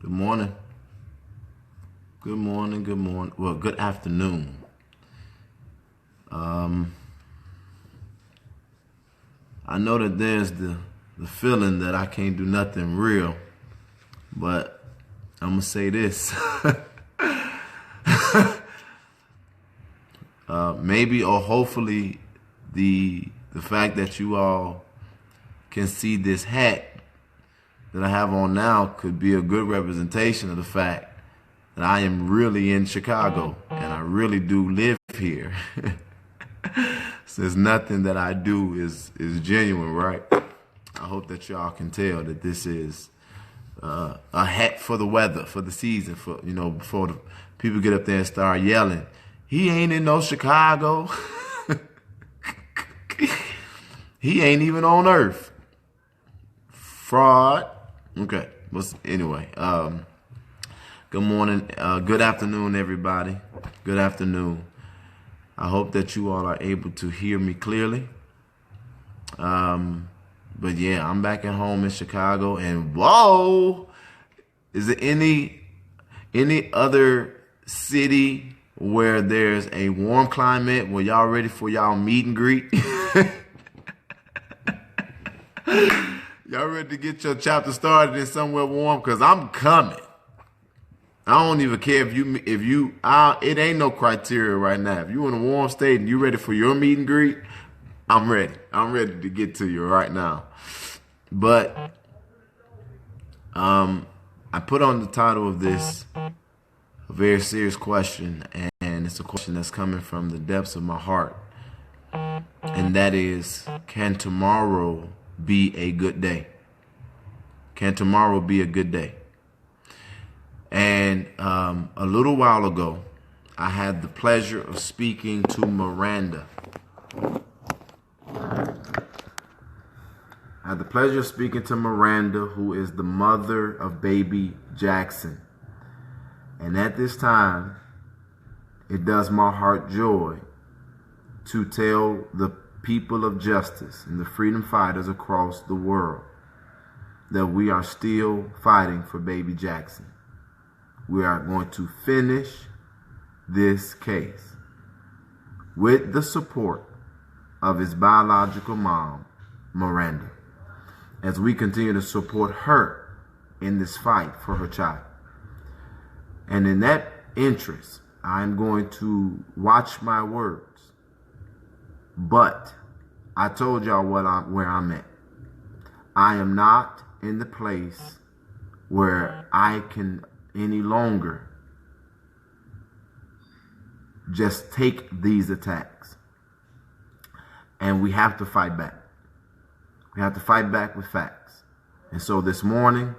Good morning. Good morning. Good morning. Well, good afternoon. I know that there's the feeling that I can't do nothing real, but I'm gonna say this. Maybe or hopefully the fact that you all can see this hat that I have on now could be a good representation of the fact that I am really in Chicago and I really do live here. Since nothing that I do is genuine, right? I hope that y'all can tell that this is a hat for the weather, for the season, for before the people get up there and start yelling, he ain't in no Chicago. He ain't even on Earth. Fraud. Okay. Anyway, good morning, good afternoon, everybody. Good afternoon. I hope that you all are able to hear me clearly. But yeah, I'm back at home in Chicago, and whoa, is there any other city where there's a warm climate where y'all ready for y'all meet and greet? Y'all ready to get your chapter started in somewhere warm? Cause I'm coming. I don't even care if you it ain't no criteria right now. If you in a warm state and you ready for your meet and greet, I'm ready. I'm ready to get to you right now. But I put on the title of this a very serious question, and it's a question that's coming from the depths of my heart. And that is, can tomorrow be a good day? Can tomorrow be a good day? And a little while ago, I had the pleasure of speaking to Miranda. I had the pleasure of speaking to Miranda, who is the mother of baby Jackson. And at this time, it does my heart joy to tell the people of justice and the freedom fighters across the world that we are still fighting for baby Jackson. We are going to finish this case with the support of his biological mom, Miranda, as we continue to support her in this fight for her child. And in that interest, I'm going to watch my words. But I told y'all where I'm at. I am not in the place where I can any longer just take these attacks. And we have to fight back. We have to fight back with facts. And so this morning,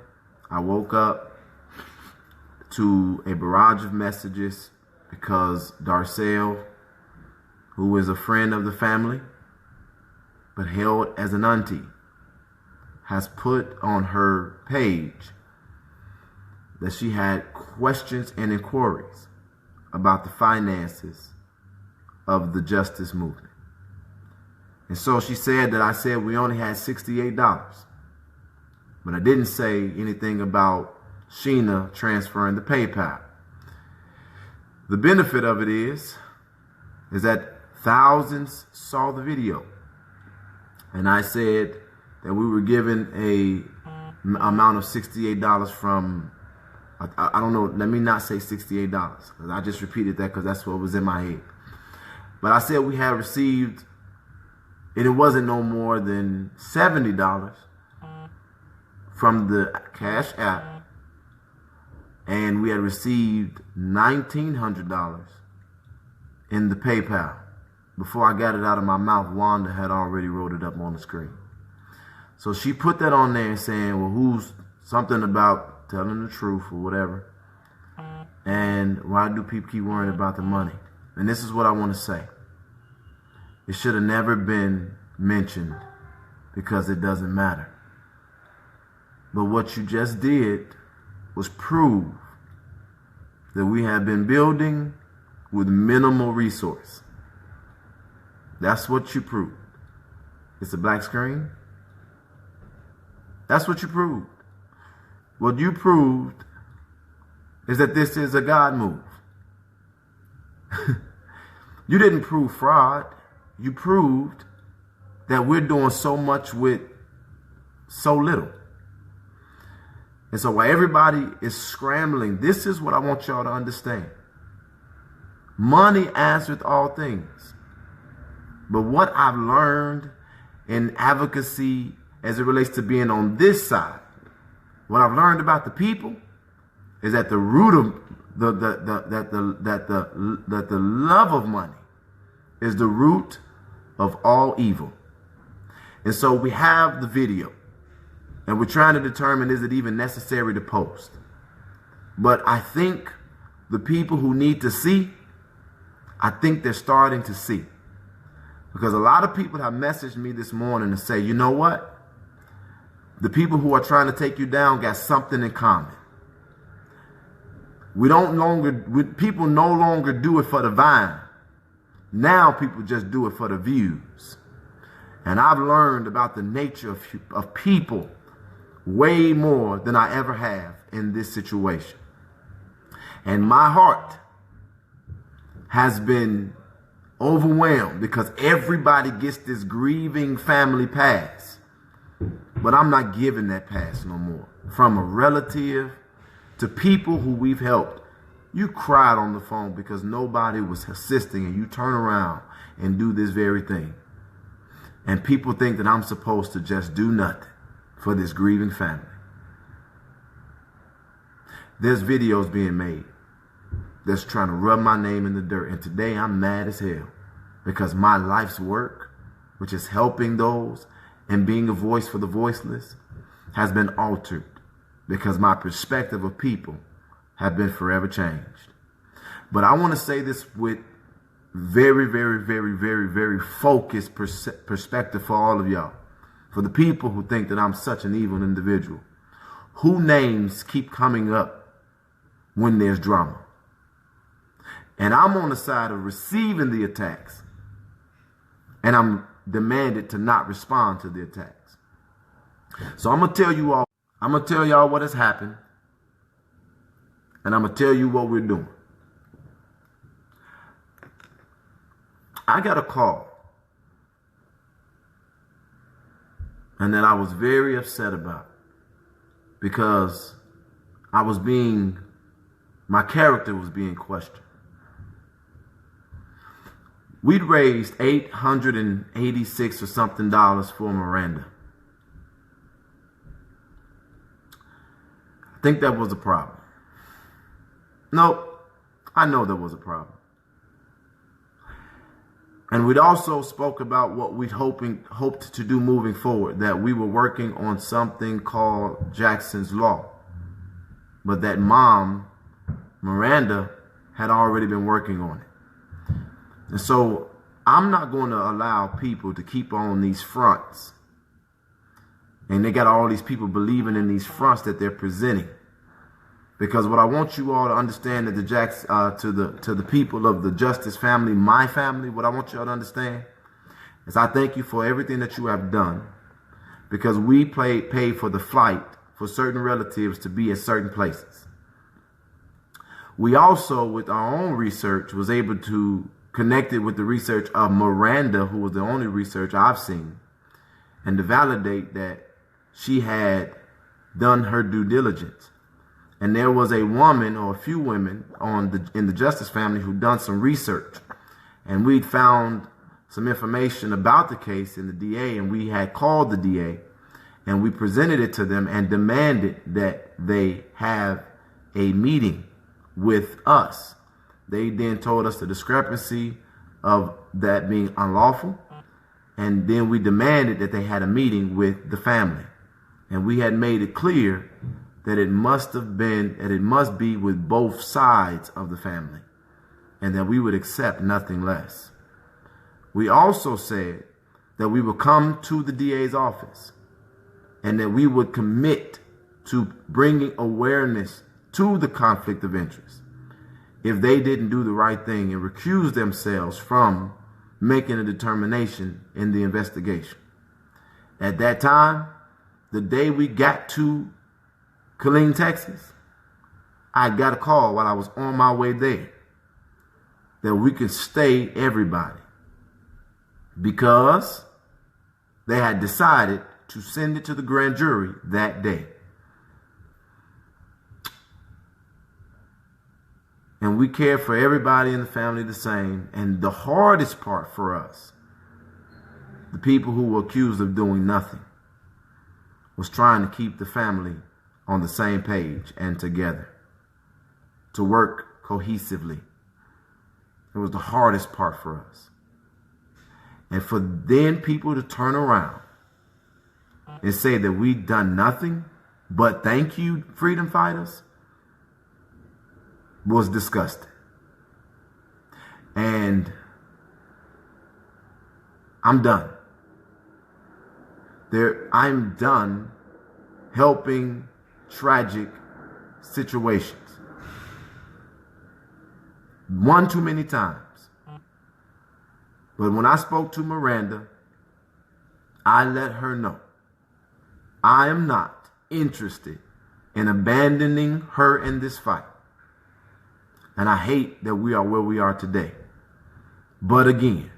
I woke up to a barrage of messages because Darcel, who is a friend of the family, but held as an auntie, has put on her page that she had questions and inquiries about the finances of the justice movement. And so she said that I said we only had $68. But I didn't say anything about Sheena transferring the PayPal. The benefit of it is that thousands saw the video. And I said that we were given a amount of $68 from, I don't know, let me not say $68, because I just repeated that because that's what was in my head. But I said we had received, and it wasn't no more than $70 from the Cash App, and we had received $1,900 in the PayPal. Before I got it out of my mouth, Wanda had already wrote it up on the screen. So she put that on there saying, well, who's something about telling the truth or whatever. And why do people keep worrying about the money? And this is what I want to say. It should have never been mentioned because it doesn't matter. But what you just did was prove that we have been building with minimal resource. That's what you proved. It's a black screen. That's what you proved. What you proved is that this is a God move. You didn't prove fraud. You proved that we're doing so much with so little. And so while everybody is scrambling, this is what I want y'all to understand. Money answereth all things. But what I've learned in advocacy as it relates to being on this side, what I've learned about the people is that the root of that the love of money is the root of all evil. And so we have the video, and we're trying to determine, is it even necessary to post? But I think the people who need to see, I think they're starting to see. Because a lot of people have messaged me this morning to say, you know what? The people who are trying to take you down got something in common. People no longer do it for the vine. Now people just do it for the views. And I've learned about the nature of people way more than I ever have in this situation. And my heart has been overwhelmed because everybody gets this grieving family pass. But I'm not giving that pass no more. From a relative to people who we've helped. You cried on the phone because nobody was assisting, and you turn around and do this very thing. And people think that I'm supposed to just do nothing for this grieving family. There's videos being made that's trying to rub my name in the dirt. And today I'm mad as hell because my life's work, which is helping those and being a voice for the voiceless, has been altered because my perspective of people have been forever changed. But I want to say this with very, very, very, very, very focused perspective for all of y'all. For the people who think that I'm such an evil individual. Who names keep coming up when there's drama? And I'm on the side of receiving the attacks. And I'm demanded to not respond to the attacks. So I'm going to tell you all, I'm going to tell y'all what has happened. And I'm going to tell you what we're doing. I got a call. And that I was very upset about. Because my character was being questioned. We'd raised $886 or something for Miranda. I think that was a problem. Nope, I know there was a problem. And we'd also spoke about what we'd hoped to do moving forward, that we were working on something called Jackson's Law. But that mom, Miranda, had already been working on it. And so I'm not going to allow people to keep on these fronts. And they got all these people believing in these fronts that they're presenting. Because what I want you all to understand, that to the people of the Justice family, my family, what I want you all to understand is I thank you for everything that you have done, because we paid for the flight for certain relatives to be at certain places. We also, with our own research, was able to connect it with the research of Miranda, who was the only research I've seen, and to validate that she had done her due diligence. And there was a woman or a few women in the Justice family who done some research. And we'd found some information about the case in the DA, and we had called the DA and we presented it to them and demanded that they have a meeting with us. They then told us the discrepancy of that being unlawful. And then we demanded that they had a meeting with the family. And we had made it clear that it must be with both sides of the family, and that we would accept nothing less. We also said that we would come to the DA's office and that we would commit to bringing awareness to the conflict of interest if they didn't do the right thing and recuse themselves from making a determination in the investigation. At that time, the day we got to Killeen, Texas, I got a call while I was on my way there that we could stay everybody because they had decided to send it to the grand jury that day. And we care for everybody in the family the same. And the hardest part for us, the people who were accused of doing nothing, was trying to keep the family on the same page and together, to work cohesively. It was the hardest part for us. And for then people to turn around and say that we've done nothing but thank you, freedom fighters, was disgusting. And I'm done. I'm done helping tragic situations. One too many times. But when I spoke to Miranda, I let her know I am not interested in abandoning her in this fight. And I hate that we are where we are today. But again,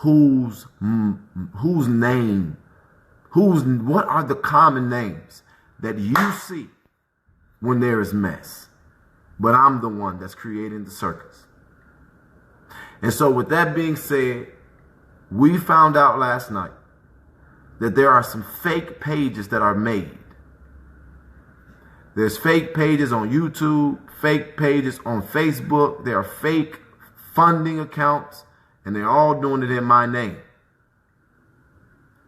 what are the common names that you see when there is mess? But I'm the one that's creating the circus. And so with that being said, we found out last night that there are some fake pages that are made. There's fake pages on YouTube, fake pages on Facebook. There are fake funding accounts, and they're all doing it in my name.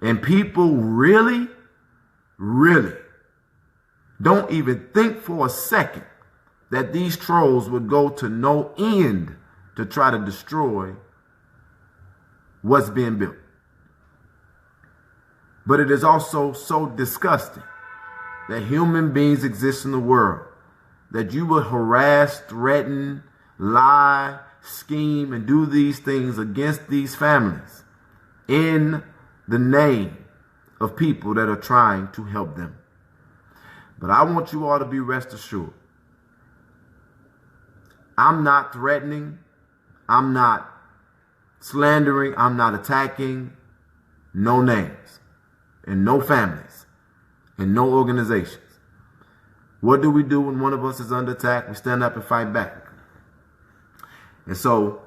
And people really, really don't even think for a second that these trolls would go to no end to try to destroy what's being built. But it is also so disgusting that human beings exist in the world, that you would harass, threaten, lie, scheme, and do these things against these families in the name of people that are trying to help them. But I want you all to be rest assured. I'm not threatening. I'm not slandering. I'm not attacking no names and no families and no organizations. What do we do when one of us is under attack? We stand up and fight back. And so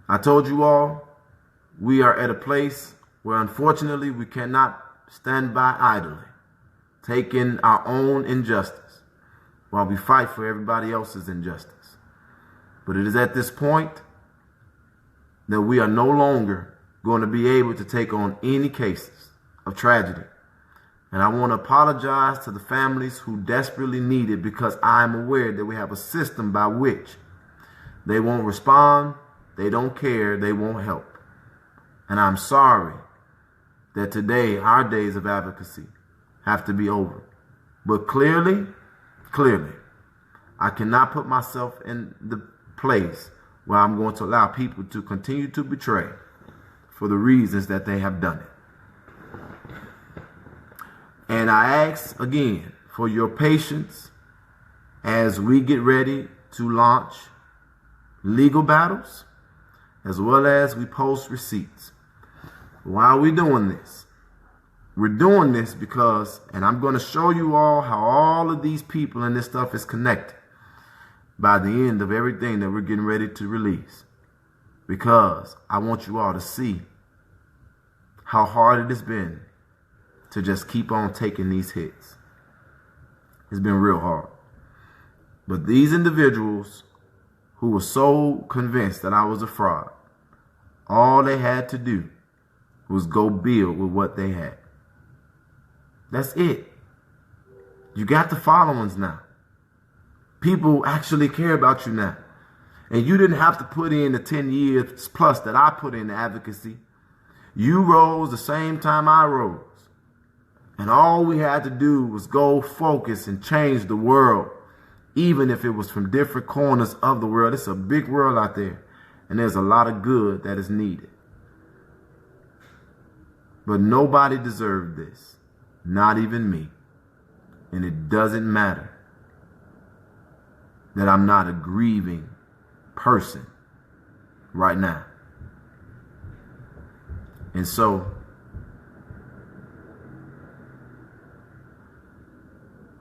I told you all, we are at a place where unfortunately we cannot stand by idly, taking our own injustice while we fight for everybody else's injustice. But it is at this point that we are no longer going to be able to take on any cases of tragedy. And I want to apologize to the families who desperately need it, because I'm aware that we have a system by which they won't respond, they don't care, they won't help. And I'm sorry that today our days of advocacy have to be over. But clearly, I cannot put myself in the place where I'm going to allow people to continue to betray for the reasons that they have done it. And I ask again for your patience as we get ready to launch legal battles, as well as we post receipts. Why are we doing this? We're doing this because, and I'm going to show you all how all of these people and this stuff is connected by the end of everything that we're getting ready to release. Because I want you all to see how hard it has been to just keep on taking these hits. It's been real hard. But these individuals who were so convinced that I was a fraud, all they had to do was go build with what they had. That's it. You got the followings now. People actually care about you now. And you didn't have to put in the 10 years plus that I put in the advocacy. You rose the same time I rose. And all we had to do was go focus and change the world, even if it was from different corners of the world. It's a big world out there, and there's a lot of good that is needed. But nobody deserved this, not even me. And it doesn't matter. that I'm not a grieving person right now. And so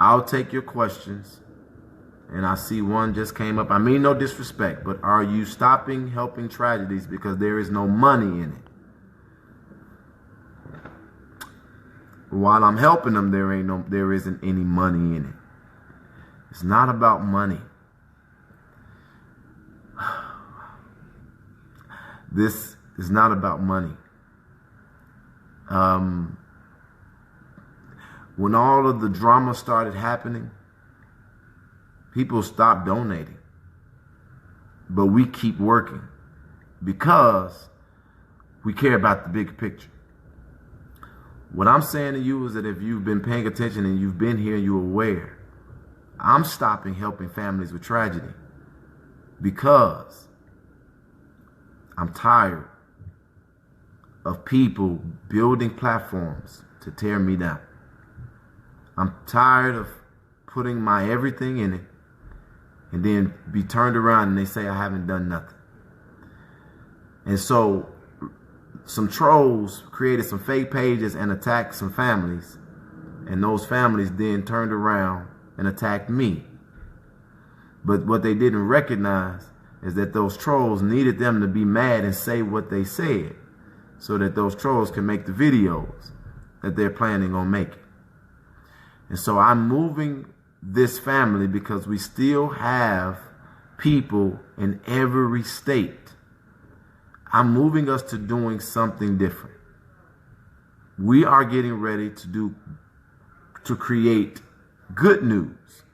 I'll take your questions. And I see one just came up. I mean no disrespect, but are you stopping helping tragedies because there is no money in it? While I'm helping them, there isn't any money in it. It's not about money. This is not about money. When all of the drama started happening, people stopped donating. But we keep working because we care about the big picture. What I'm saying to you is that if you've been paying attention and you've been here and you're aware, I'm stopping helping families with tragedy because I'm tired of people building platforms to tear me down. I'm tired of putting my everything in it and then be turned around and they say I haven't done nothing. And so some trolls created some fake pages and attacked some families, and those families then turned around and attacked me. But what they didn't recognize is that those trolls needed them to be mad and say what they said so that those trolls can make the videos that they're planning on making. And so I'm moving this family because we still have people in every state. I'm moving us to doing something different. We are getting ready to create good news.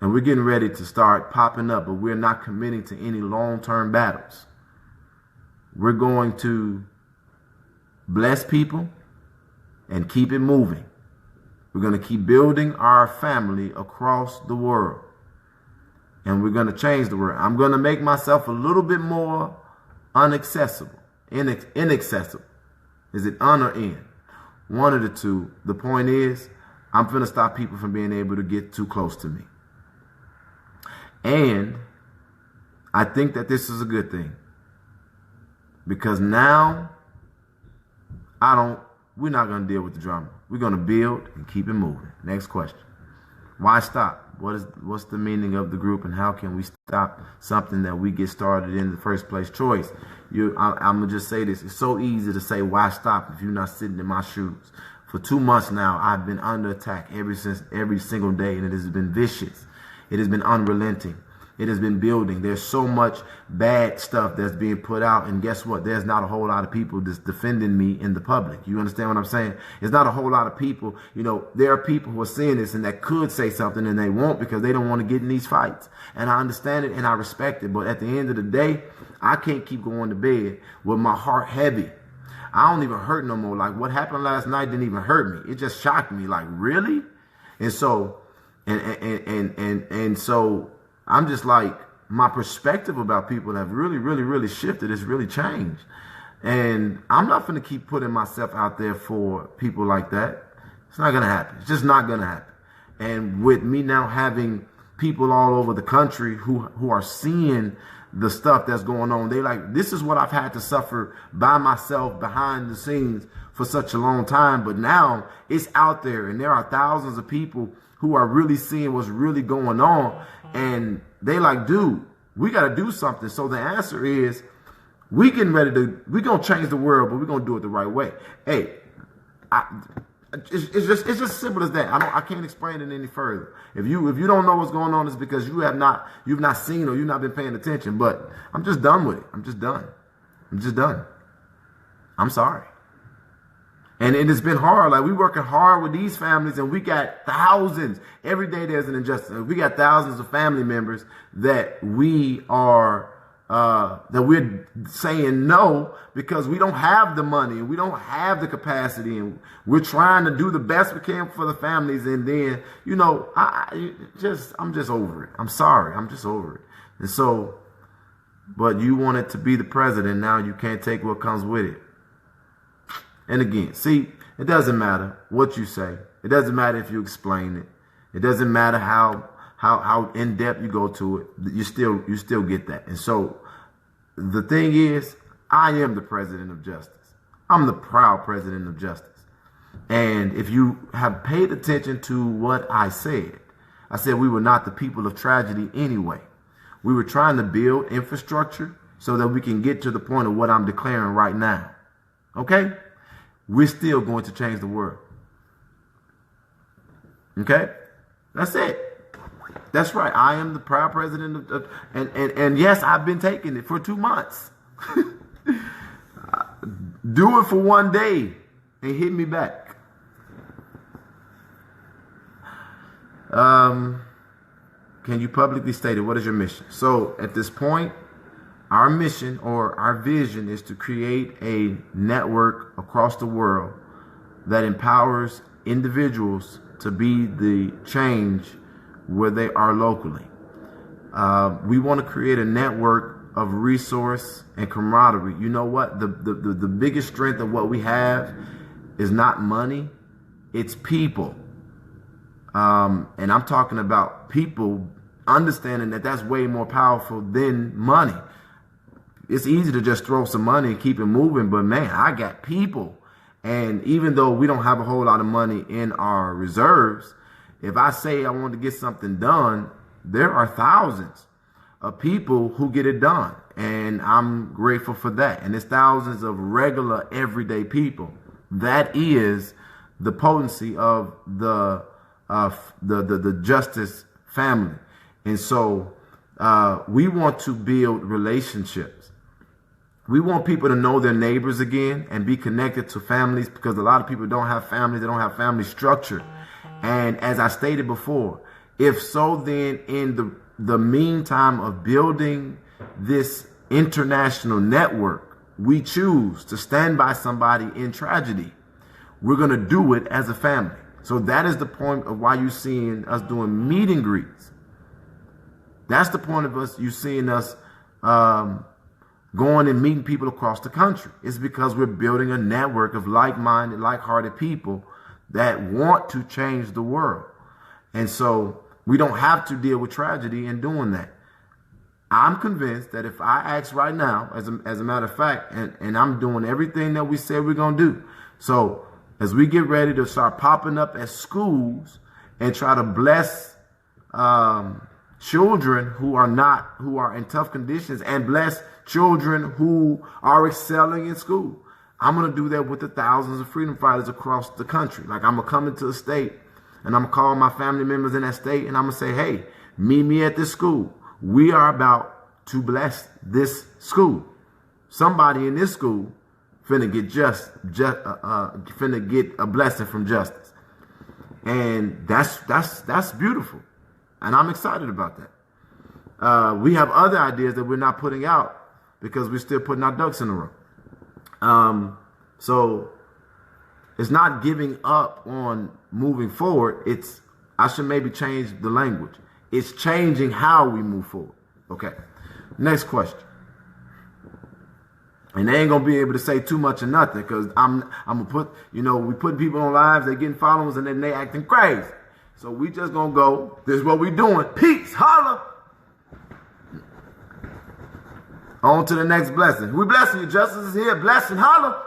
And we're getting ready to start popping up, but we're not committing to any long-term battles. We're going to bless people and keep it moving. We're going to keep building our family across the world. And we're going to change the world. I'm going to make myself a little bit more inaccessible. Is it un or in? One of the two. The point is, I'm going to stop people from being able to get too close to me. And I think that this is a good thing. Because now, we're not going to deal with the drama. We're going to build and keep it moving. Next question. Why stop? What's the meaning of the group, and how can we stop something that we get started in the first place? Choice. I'm going to just say this. It's so easy to say, why stop if you're not sitting in my shoes? For 2 months now, I've been under attack every single day, and it has been vicious. It has been unrelenting. It has been building. There's so much bad stuff that's being put out. And guess what? There's not a whole lot of people that's defending me in the public. You understand what I'm saying? It's not a whole lot of people. You know, there are people who are seeing this and that could say something and they won't because they don't want to get in these fights. And I understand it and I respect it. But at the end of the day, I can't keep going to bed with my heart heavy. I don't even hurt no more. Like what happened last night didn't even hurt me. It just shocked me. Like, really? And so, and so I'm just like, my perspective about people have really shifted. It's really changed. And I'm not going to keep putting myself out there for people like that. It's not going to happen. It's just not going to happen. And with me now having people all over the country who are seeing the stuff that's going on, they like, this is what I've had to suffer by myself behind the scenes for such a long time. But now it's out there and there are thousands of people who are really seeing what's really going on. And they like, dude, we got to do something. So the answer is, we're going to change the world, but we're going to do it the right way. Hey, it's just simple as that. I can't explain it any further. If you don't know what's going on, it's because you've not seen or you've not been paying attention. But I'm just done with it. I'm just done. I'm sorry. And it has been hard. Like, we're working hard with these families, and we got thousands. Every day there's an injustice. We got thousands of family members that we're saying no because we don't have the money and we don't have the capacity, and we're trying to do the best we can for the families. And then, you know, I'm just over it. I'm sorry. I'm just over it. And so, but you wanted to be the president. Now you can't take what comes with it. And again, see, it doesn't matter what you say. It doesn't matter if you explain it. It doesn't matter how how in depth you go to it, you still get that. And so the thing is, I am the president of justice. I'm the proud president of justice. And if you have paid attention to what I said we were not the people of tragedy anyway. We were trying to build infrastructure so that we can get to the point of what I'm declaring right now. Okay? We're still going to change the world. Okay? That's it. That's right. I am the proud president of and yes, I've been taking it for 2 months. Do it for one day and hit me back. Can you publicly state it? What is your mission? So at this point, our mission or our vision is to create a network across the world that empowers individuals to be the change where they are locally. We want to create a network of resource and camaraderie. You know what? The biggest strength of what we have is not money, it's people. And I'm talking about people understanding that that's way more powerful than money. It's easy to just throw some money and keep it moving, but man, I got people. And even though we don't have a whole lot of money in our reserves, if I say I want to get something done, there are thousands of people who get it done. And I'm grateful for that. And it's thousands of regular, everyday people. That is the potency of the justice family. And so we want to build relationships. We want people to know their neighbors again and be connected to families, because a lot of people don't have families. They don't have family structure. And as I stated before, if so, then in the meantime of building this international network, we choose to stand by somebody in tragedy. We're going to do it as a family. So that is the point of why you're seeing us doing meet and greets. That's the point of you seeing us going and meeting people across the country. It's because we're building a network of like-minded, like-hearted people that want to change the world. And so we don't have to deal with tragedy in doing that. I'm convinced that if I ask right now, as a matter of fact, and I'm doing everything that we said we're going to do. So as we get ready to start popping up at schools and try to bless children who are in tough conditions and bless children who are excelling in school, I'm going to do that with the thousands of freedom fighters across the country. Like, I'm going to come into a state and I'm going to call my family members in that state and I'm going to say, hey, meet me at this school. We are about to bless this school. Somebody in this school finna get finna get a blessing from justice. And that's beautiful. And I'm excited about that. We have other ideas that we're not putting out because we're still putting our ducks in a row. So it's not giving up on moving forward. I should maybe change the language. It's changing how we move forward. Okay. Next question. And they ain't gonna be able to say too much or nothing, because I'm gonna put, we putting people on lives, they getting followers, and then they acting crazy. So we just gonna go, this is what we doing. Peace, holla. On to the next blessing. We blessing you, justice is here, blessing, holla.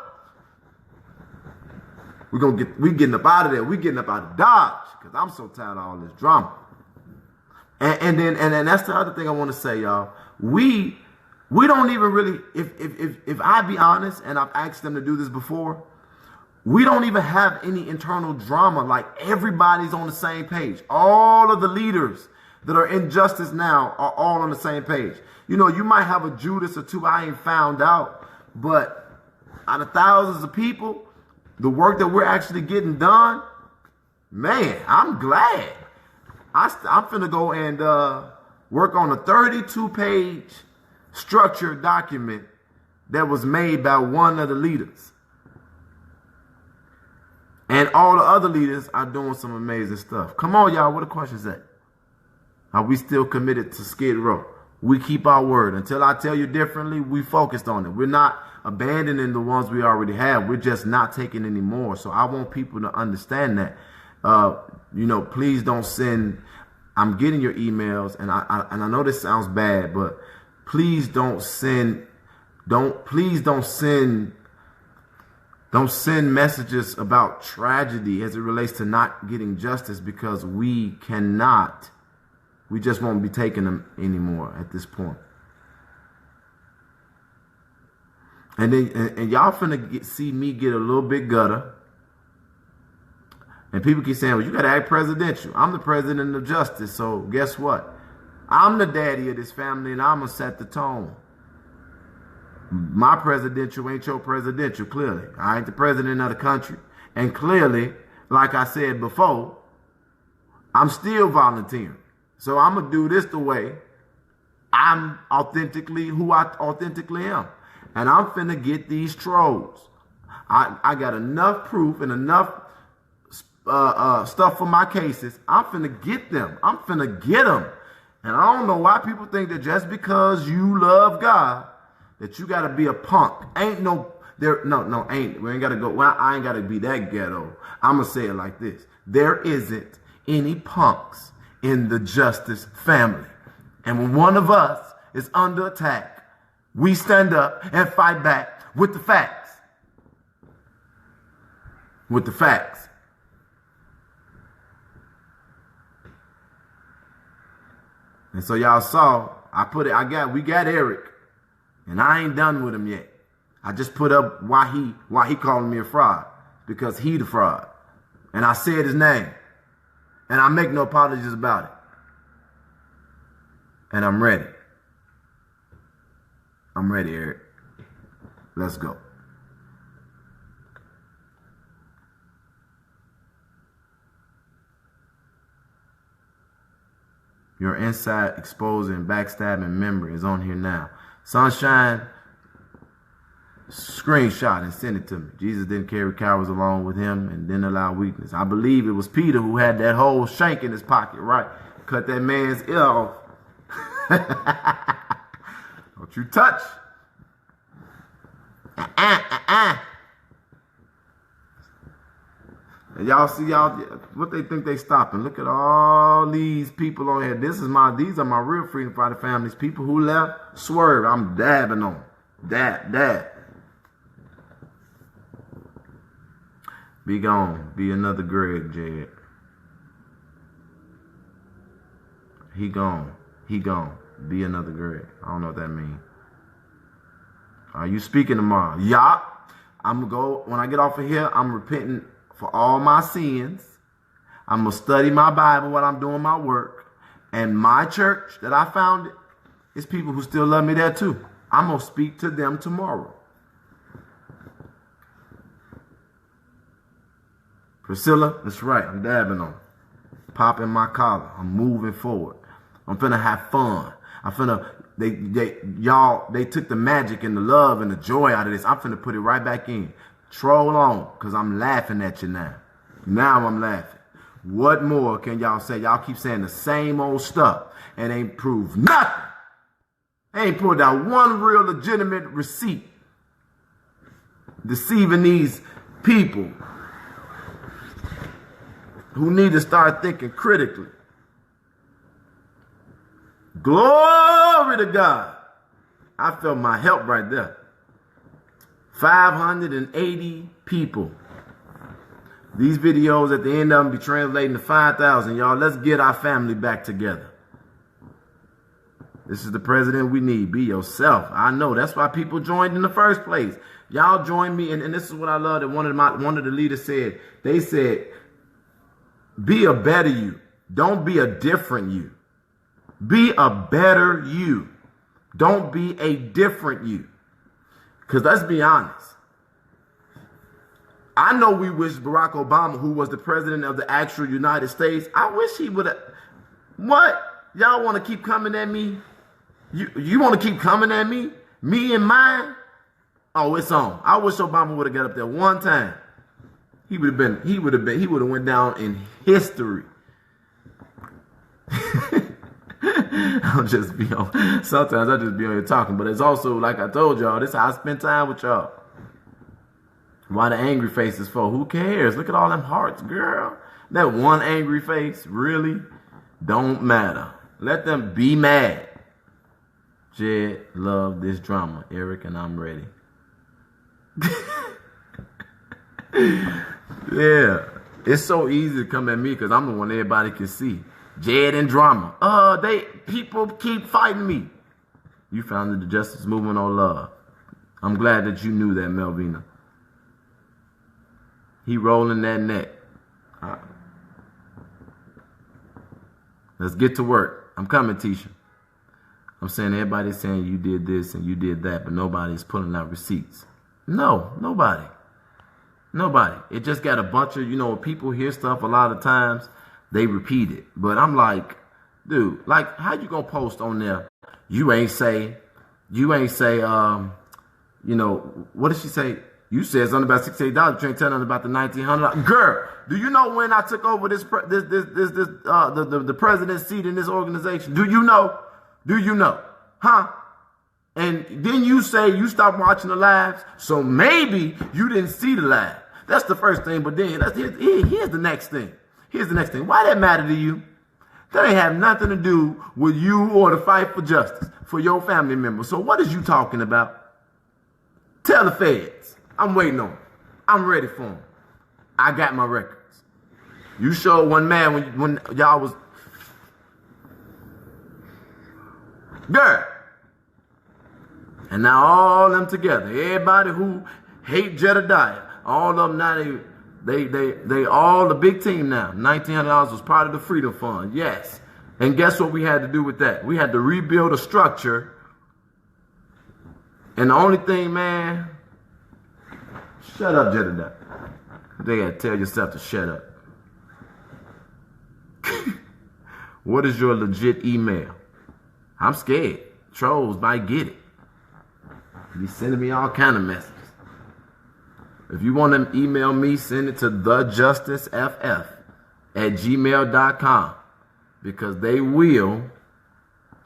We getting up out of there. We getting up out of Dodge, because I'm so tired of all this drama. And then that's the other thing I want to say, y'all. We don't even really, if I be honest, and I've asked them to do this before, we don't even have any internal drama. Like, everybody's on the same page. All of the leaders that are in justice now are all on the same page. You might have a Judas or two I ain't found out, but out of thousands of people, the work that we're actually getting done, man, I'm glad. I'm finna go and work on a 32-page structured document that was made by one of the leaders. And all the other leaders are doing some amazing stuff. Come on, y'all. What the question's at? Are we still committed to Skid Row? We keep our word. Until I tell you differently, we focused on it. We're not abandoning the ones we already have. We're just not taking any more. So I want people to understand that. Please don't send. I'm getting your emails, and I know this sounds bad, but please don't send messages about tragedy as it relates to not getting justice, because we just won't be taking them anymore at this point. And then y'all finna see me get a little bit gutter. And people keep saying, well, you got to act presidential. I'm the president of justice. So guess what? I'm the daddy of this family, and I'm going to set the tone. My presidential ain't your presidential, clearly. I ain't the president of the country. And clearly, like I said before, I'm still volunteering. So I'm going to do this the way I'm authentically who I authentically am. And I'm finna get these trolls. I got enough proof and enough stuff for my cases. I'm finna get them. I'm finna get them. And I don't know why people think that just because you love God, that you gotta be a punk. Ain't no, ain't. We ain't gotta go, well, I ain't gotta be that ghetto. I'm gonna say it like this. There isn't any punks in the justice family. And when one of us is under attack, we stand up and fight back with the facts. With the facts. And so y'all saw, we got Eric, and I ain't done with him yet. I just put up why he calling me a fraud, because he the fraud. And I said his name, and I make no apologies about it. And I'm ready. I'm ready, Eric. Let's go. Your inside exposing, backstabbing memory is on here now. Sunshine, screenshot and send it to me. Jesus didn't carry cowards along with him and didn't allow weakness. I believe it was Peter who had that whole shank in his pocket, right? Cut that man's ear off. Don't you touch. And y'all see what they think they stopping. Look at all these people on here. These are my real freedom fighter families. People who left, swerve. I'm dabbing on them. Dab. Be gone. Be another Greg, Jed. He gone. Be another Greg. I don't know what that means. Are you speaking tomorrow? Yeah. I'm going to go, when I get off of here, I'm repenting for all my sins. I'm going to study my Bible while I'm doing my work. And my church that I founded is people who still love me there too. I'm going to speak to them tomorrow. Priscilla, that's right. I'm dabbing on. Popping my collar. I'm moving forward. I'm finna have fun. They took the magic and the love and the joy out of this. I'm finna put it right back in. Troll on, because I'm laughing at you now. Now I'm laughing. What more can y'all say? Y'all keep saying the same old stuff and ain't proved nothing. Ain't pulled out one real legitimate receipt. Deceiving these people who need to start thinking critically. Glory to God. I felt my help right there. 580 people. These videos at the end of them be translating to 5,000. Y'all, let's get our family back together. This is the president we need. Be yourself. I know. That's why people joined in the first place. Y'all joined me. And this is what I love that one of the leaders said. They said, be a better you. Don't be a different you. Be a better you. Don't be a different you. Because let's be honest. I know we wish Barack Obama, who was the president of the actual United States, I wish he would have. What? Y'all want to keep coming at me? You want to keep coming at me? Me and mine? Oh, it's on. I wish Obama would have got up there one time. He would have went down in history. Sometimes I just be on here talking, but it's also, like I told y'all, this is how I spend time with y'all. Why the angry faces for? Who cares? Look at all them hearts, girl. That one angry face, really? Don't matter. Let them be mad. Jed, love this drama. Eric, and I'm ready. Yeah. It's so easy to come at me because I'm the one everybody can see. Jed and drama. People keep fighting me. You founded the Justice Movement on Love. I'm glad that you knew that, Melvina. He rolling that neck. Let's get to work. I'm coming, Tisha. I'm saying everybody's saying you did this and you did that, but nobody's pulling out receipts. No, nobody. Nobody. It just got a bunch of, people hear stuff a lot of times, they repeat it. But I'm like, dude, like, how you gonna post on there? You ain't say, what did she say? You said something about $68. You ain't telling nothing about the $1,900. Girl, do you know when I took over the president's seat in this organization? Do you know? Do you know? Huh? And then you say you stopped watching the lives, so maybe you didn't see the live. That's the first thing. But then here's the next thing. Here's the next thing. Why that matter to you? That ain't have nothing to do with you or the fight for justice for your family members. So what is you talking about? Tell the feds. I'm waiting on them. I'm ready for them. I got my records. You showed one man when y'all was... Girl. And now all them together, everybody who hate Jedidiah, all of them now, they all the big team now. $1,900 was part of the Freedom Fund, yes. And guess what we had to do with that? We had to rebuild a structure. And the only thing, man, shut up, Jedidiah. They gotta tell yourself to shut up. What is your legit email? I'm scared. Trolls might get it. Be sending me all kind of messages. If you want to email me, send it to thejusticeff@gmail.com because they will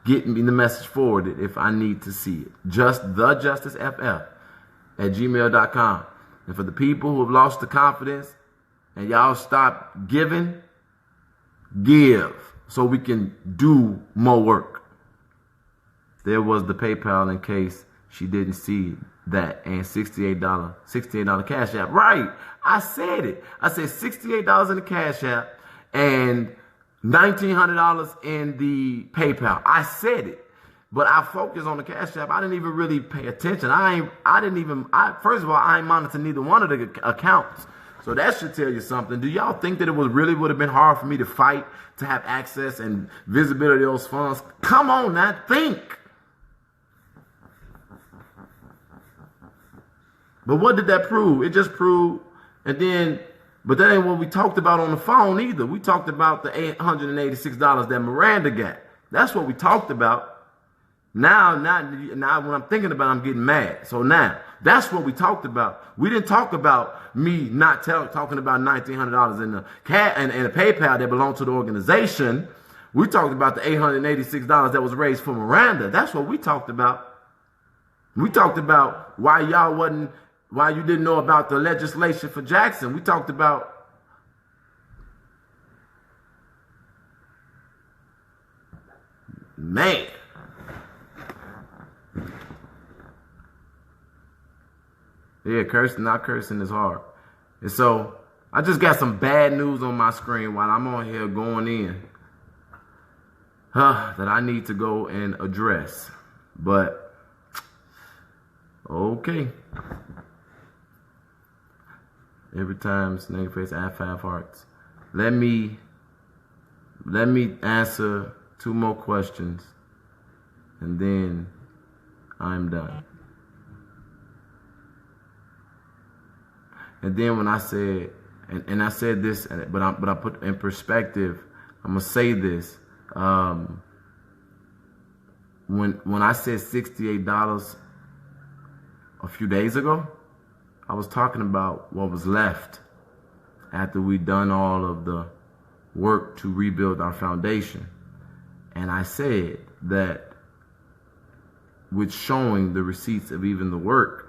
get me the message forwarded if I need to see it. Just thejusticeff@gmail.com. And for the people who have lost the confidence and y'all stop giving, give so we can do more work. There was the PayPal in case she didn't see that, and $68 Cash App. Right. I said it. I said $68 in the Cash App and $1,900 in the PayPal. I said it. But I focused on the Cash App. I didn't even really pay attention. First of all, I ain't monitored neither one of the accounts. So that should tell you something. Do y'all think that it would have been hard for me to fight to have access and visibility to those funds? Come on now, think. But what did that prove? It just proved, but that ain't what we talked about on the phone either. We talked about the $886 that Miranda got. That's what we talked about. Now when I'm thinking about it, I'm getting mad. So now, that's what we talked about. We didn't talk about me not talking about $1,900 in the and a PayPal that belonged to the organization. We talked about the $886 that was raised for Miranda. That's what we talked about. We talked about why you didn't know about the legislation for Jackson. We talked about man. Yeah, not cursing is hard. And so I just got some bad news on my screen while I'm on here going in that I need to go and address. But okay. Every time snake face, I have 5 hearts. Let me answer 2 more questions and then I'm done. And then when I said, and I said this, but I put in perspective, I'm gonna say this. When I said $68 a few days ago, I was talking about what was left after we'd done all of the work to rebuild our foundation. And I said that with showing the receipts of even the work,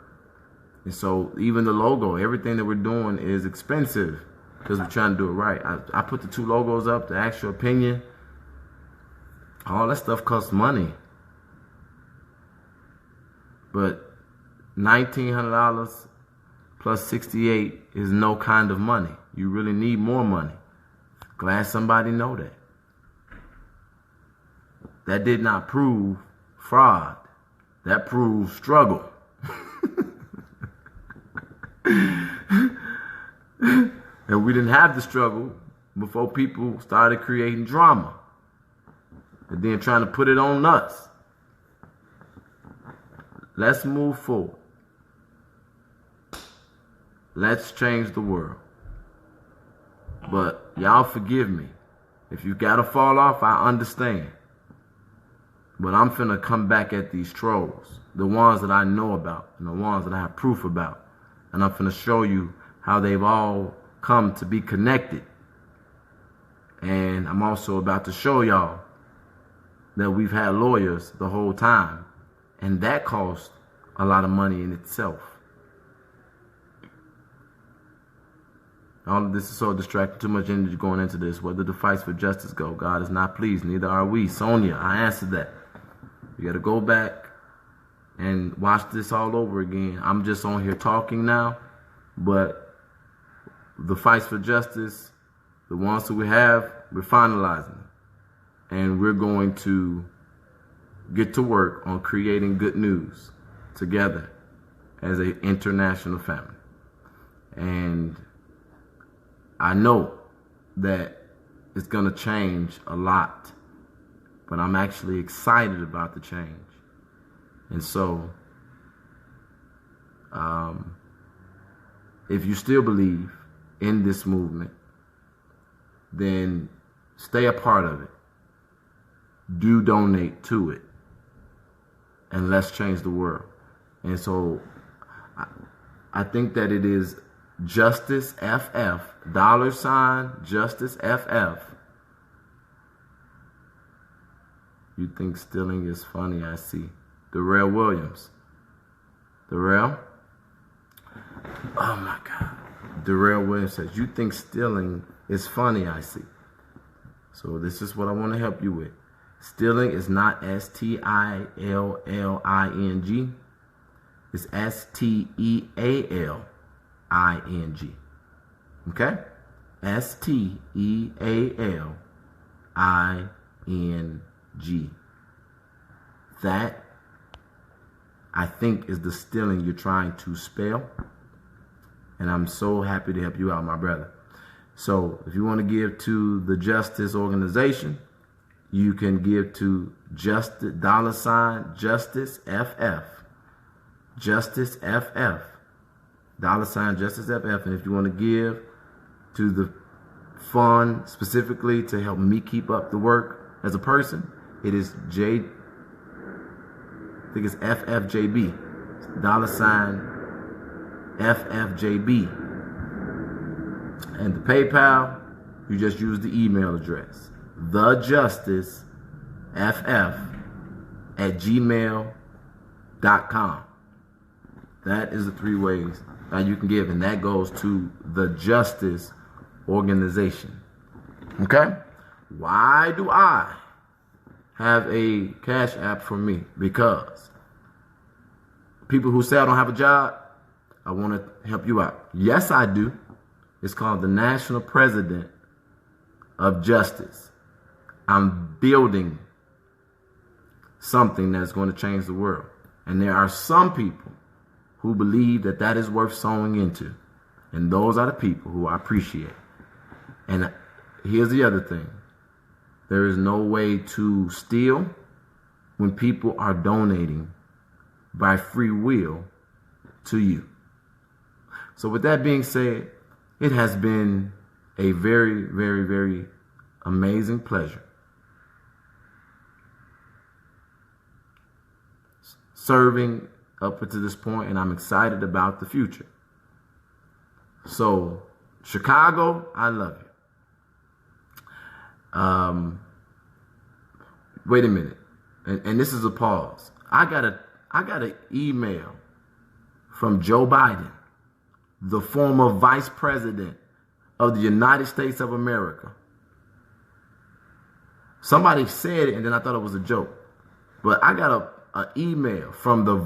and so even the logo, everything that we're doing is expensive because we're trying to do it right. I put the 2 logos up, the actual opinion. All that stuff costs money. But $1,900 plus 68 is no kind of money. You really need more money. Glad somebody know that. That did not prove fraud. That proved struggle. And we didn't have the struggle before people started creating drama and then trying to put it on us. Let's move forward. Let's change the world. But y'all forgive me. If you gotta fall off, I understand. But I'm finna come back at these trolls, the ones that I know about and the ones that I have proof about. And I'm finna show you how they've all come to be connected. And I'm also about to show y'all that we've had lawyers the whole time. And that costs a lot of money in itself. All of this is so distracting, too much energy going into this. Where did the fights for justice go? God is not pleased, neither are we. Sonia, I answered that. You got to go back and watch this all over again. I'm just on here talking now, but the fights for justice, the ones that we have, we're finalizing. And we're going to get to work on creating good news together as an international family. And I know that it's going to change a lot, but I'm actually excited about the change. And so, if you still believe in this movement, then stay a part of it. Do donate to it. And let's change the world. And so, I think that it is Justice FF, $ Justice FF. You think stealing is funny, I see. Darrell Williams. Darrell? Oh my God. Darrell Williams says, you think stealing is funny, I see. So this is what I want to help you with. Stealing is not STILLING. It's STEALING. Okay? STEALING. That, I think, is the stealing you're trying to spell. And I'm so happy to help you out, my brother. So if you want to give to the Justice Organization, you can give to Justice $ Justice FF. Justice FF. $ Justice FF. And if you want to give to the fund specifically to help me keep up the work as a person, it is I think it's FFJB. $ FFJB. And the PayPal, you just use the email address. thejusticef@gmail.com. That is the 3 ways that you can give, and that goes to the Justice Organization. Okay? Why do I have a Cash App for me? Because people who say I don't have a job, I want to help you out. Yes, I do. It's called the National President of Justice. I'm building something that's going to change the world. And there are some people who believe that that is worth sowing into. And those are the people who I appreciate. And here's the other thing. There is no way to steal when people are donating by free will to you. So with that being said, it has been a very, very, very amazing pleasure serving up to this point, and I'm excited about the future. So, Chicago, I love you. Wait a minute, and this is a pause. I got an email from Joe Biden, the former Vice President of the United States of America, Somebody said it, and then I thought it was a joke. But I got an email from the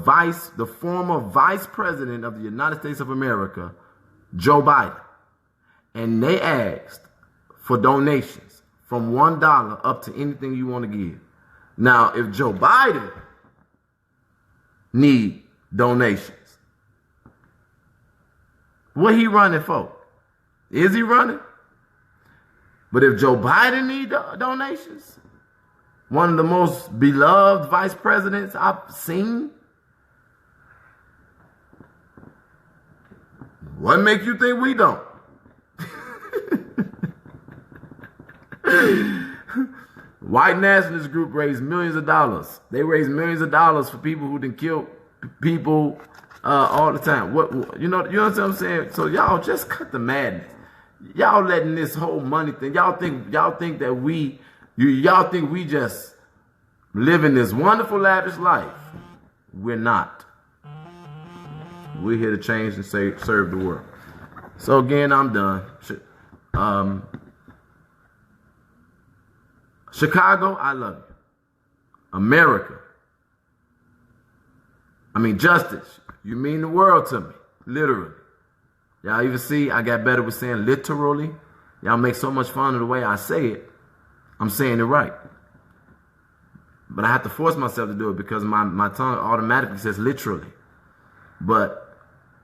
former vice president of the United States of America, Joe Biden. And they asked for donations from $1 up to anything you want to give. Now, if Joe Biden need donations, what he running for? Is he running? But if Joe Biden need donations, one of the most beloved vice presidents I've seen, what make you think we don't? White nationalist group raised millions of dollars. They raise millions of dollars for people who done kill people all the time. You know what I'm saying? So y'all just cut the madness. Y'all letting this whole money thing. Y'all think that y'all think we just living this wonderful lavish life. We're not. We're here to change and serve the world. So again, I'm done. Chicago, I love you. America, justice, you mean the world to me, literally. Y'all even see I got better with saying literally. Y'all make so much fun of the way I say it. I'm saying it right. But I have to force myself to do it because my tongue automatically says literally. But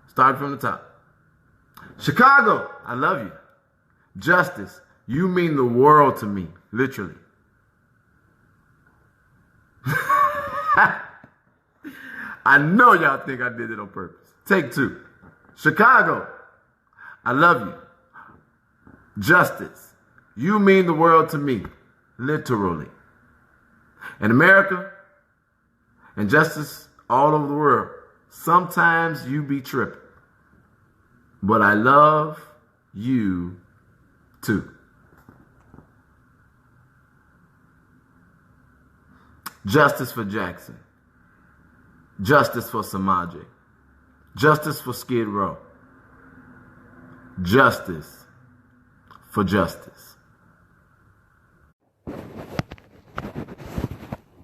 start from the top. Chicago, I love you. Justice, you mean the world to me, literally. I know y'all think I did it on purpose. Take two. Chicago, I love you. Justice, you mean the world to me, literally. In America, and justice all over the world, sometimes you be tripping. But I love you too. Justice for Jackson. Justice for Samaje. Justice for Skid Row. Justice for justice.